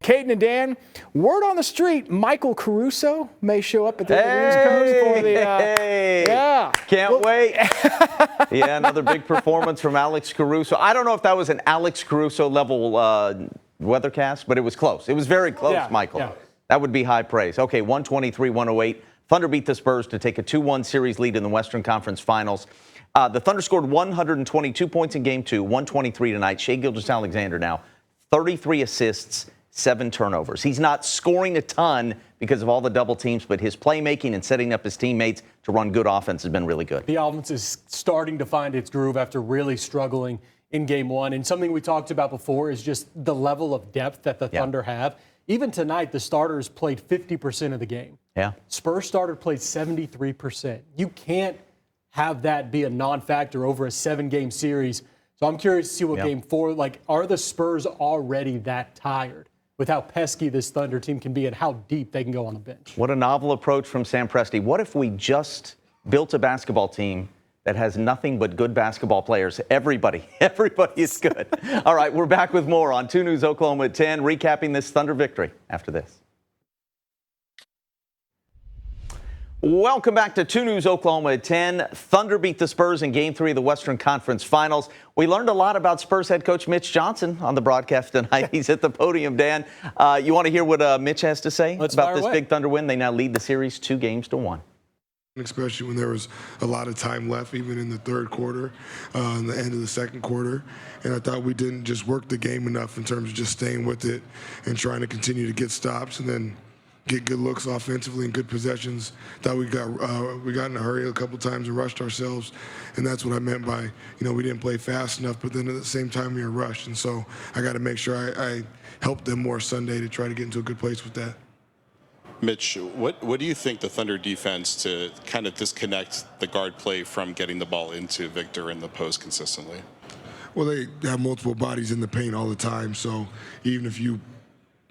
Caden and Dan, word on the street, Michael Caruso may show up at the news coast for the yeah. Can't wait. Yeah, another big performance from Alex Caruso. I don't know if that was an Alex Caruso level weathercast, but it was close. It was very close, Michael. Yeah. That would be high praise. Okay, 123-108. Thunder beat the Spurs to take a 2-1 series lead in the Western Conference Finals. The Thunder scored 122 points in Game 2, 123 tonight. Shai Gilgeous-Alexander now 33 assists, 7 turnovers. He's not scoring a ton because of all the double teams, but his playmaking and setting up his teammates to run good offense has been really good. The offense is starting to find its groove after really struggling in Game 1. And something we talked about before is just the level of depth that the Thunder have. Even tonight, the starters played 50% of the game. Yeah. Spurs starter played 73%. You can't have that be a non-factor over a 7-game series. So I'm curious to see what Game 4, like, are the Spurs already that tired with how pesky this Thunder team can be and how deep they can go on the bench? What a novel approach from Sam Presti. What if we just built a basketball team that has nothing but good basketball players? Everybody is good. All right, we're back with more on 2 News Oklahoma at 10, recapping this Thunder victory after this. Welcome back to 2 News Oklahoma at 10. Thunder beat the Spurs in Game 3 of the Western Conference Finals. We learned a lot about Spurs head coach Mitch Johnson on the broadcast tonight. He's at the podium, Dan. You want to hear what Mitch has to say about this big Thunder win? They now lead the series 2-1. Especially when there was a lot of time left, even in the third quarter, in the end of the second quarter. And I thought we didn't just work the game enough in terms of just staying with it and trying to continue to get stops and then get good looks offensively and good possessions. Thought we got in a hurry a couple times and rushed ourselves, and that's what I meant by, we didn't play fast enough, but then at the same time we were rushed. And so I got to make sure I help them more Sunday to try to get into a good place with that. Mitch, what do you think the Thunder defense to kind of disconnect the guard play from getting the ball into Victor in the post consistently? Well, they have multiple bodies in the paint all the time, so even if you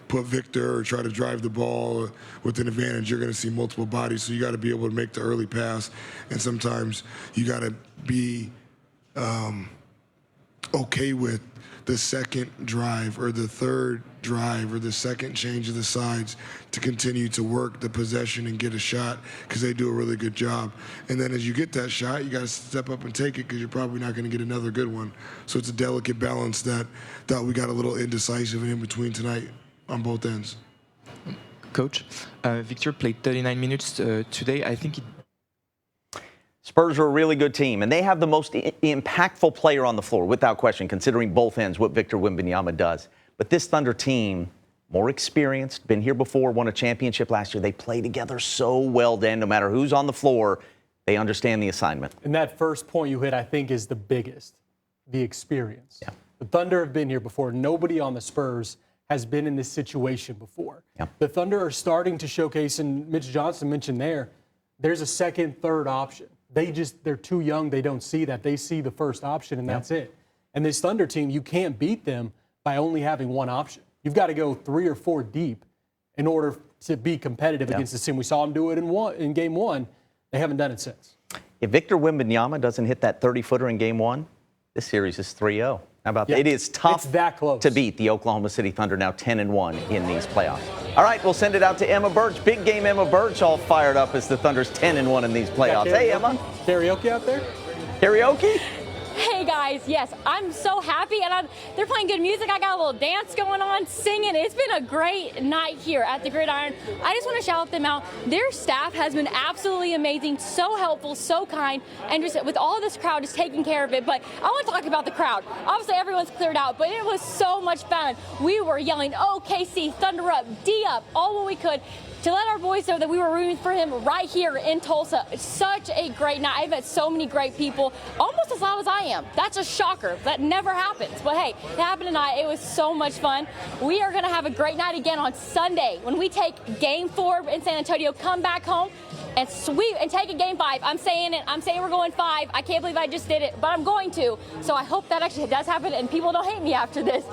put Victor or try to drive the ball with an advantage, you're going to see multiple bodies. So you got to be able to make the early pass, and sometimes you got to be okay with the second drive or the third drive or the second change of the sides to continue to work the possession and get a shot, because they do a really good job. And then as you get that shot, you got to step up and take it, because you're probably not going to get another good one. So it's a delicate balance that we got a little indecisive in between tonight on both ends. Coach, Victor played 39 minutes today. I think Spurs are a really good team, and they have the most impactful player on the floor, without question, considering both ends, what Victor Wembanyama does. But this Thunder team, more experienced, been here before, won a championship last year. They play together so well, Dan. No matter who's on the floor, they understand the assignment. And that first point you hit, I think, is the biggest, the experience. Yeah. The Thunder have been here before. Nobody on the Spurs has been in this situation before. Yeah. The Thunder are starting to showcase, and Mitch Johnson mentioned there's a second, third option. They're too young. They don't see that. They see the first option, and that's it. And this Thunder team, you can't beat them by only having one option. You've got to go 3 or 4 deep in order to be competitive against this team. We saw them do it in Game 1. They haven't done it since. If Victor Wembanyama doesn't hit that 30-footer in Game 1, this series is 3-0. How about that? It is tough to beat the Oklahoma City Thunder, now 10-1 in these playoffs. All right, we'll send it out to Emma Birch. Big game Emma Birch, all fired up as the Thunder's 10-1 in these playoffs. Hey, Emma. Karaoke out there? Karaoke? Hey guys, yes, I'm so happy, and they're playing good music. I got a little dance going on, singing. It's been a great night here at the Gridiron. I just want to shout them out. Their staff has been absolutely amazing, so helpful, so kind, and just with all of this crowd just taking care of it. But I want to talk about the crowd. Obviously, everyone's cleared out, but it was so much fun. We were yelling OKC, Thunder up, D up, all what we could, to let our boys know that we were rooting for him right here in Tulsa. It's such a great night. I've met so many great people, almost as loud as I am. That's a shocker. That never happens. But hey, it happened tonight. It was so much fun. We are going to have a great night again on Sunday when we take Game 4 in San Antonio, come back home, and sweep and take a Game 5. I'm saying it. I'm saying we're going 5. I can't believe I just did it, but I'm going to. So I hope that actually does happen and people don't hate me after this.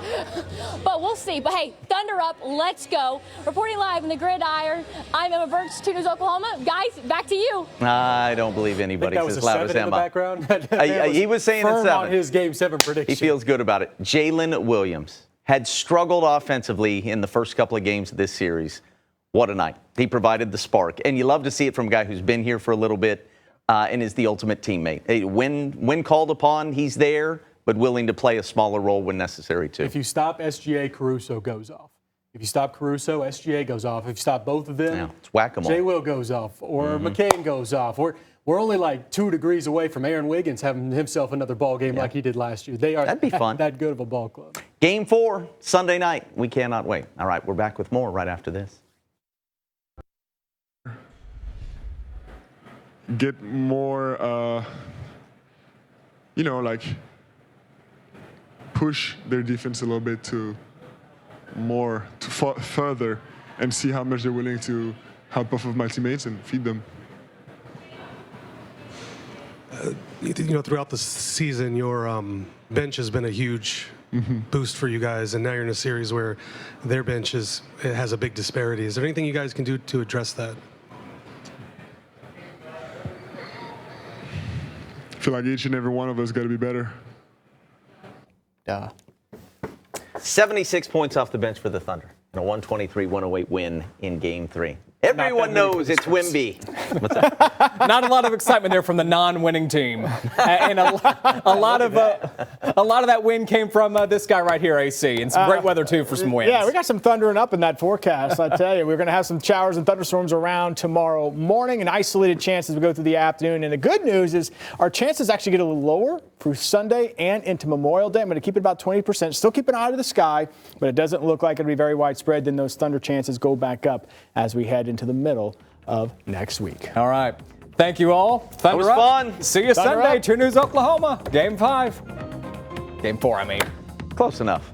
But we'll see. But hey, Thunder up. Let's go. Reporting live in the Gridiron, I'm Emma Birch, 2 News Oklahoma. Guys, back to you. I don't believe anybody says as loud as Emma. In the background. He was saying it's 7. On his Game 7 prediction. He feels good about it. Jalen Williams had struggled offensively in the first couple of games of this series. What a night. He provided the spark. And you love to see it from a guy who's been here for a little bit and is the ultimate teammate. Hey, when called upon, he's there, but willing to play a smaller role when necessary, too. If you stop SGA, Caruso goes off. If you stop Caruso, SGA goes off. If you stop both of them, it's whack-a-mole. J. Will goes off, or McCain goes off. We're only like 2 degrees away from Aaron Wiggins having himself another ball game like he did last year. They are That'd be fun. that good of a ball club. Game 4, Sunday night. We cannot wait. All right, we're back with more right after this. Get more, like push their defense a little bit to further and see how much they're willing to help off of my teammates and feed them. Throughout the season, your bench has been a huge boost for you guys, and now you're in a series where their bench has a big disparity. Is there anything you guys can do to address that? I feel like each and every one of us got to be better. 76 points off the bench for the Thunder. And a 123-108 win in Game 3. Everyone knows it's Wemby. What's that? Not a lot of excitement there from the non-winning team, and a lot of that win came from this guy right here, AC, and some great weather too for some wins. Yeah, we got some thundering up in that forecast. I tell you, we're going to have some showers and thunderstorms around tomorrow morning, and isolated chances we go through the afternoon. And the good news is our chances actually get a little lower through Sunday and into Memorial Day. I'm going to keep it about 20%. Still keep an eye to the sky, but it doesn't look like it'll be very widespread. Then those thunder chances go back up as we head into the middle of next week. All right. Thank you all. Thunder was up. fun. See you Thunder Sunday. up. 2 News Oklahoma. Game 5. Game 4, I mean. Close enough.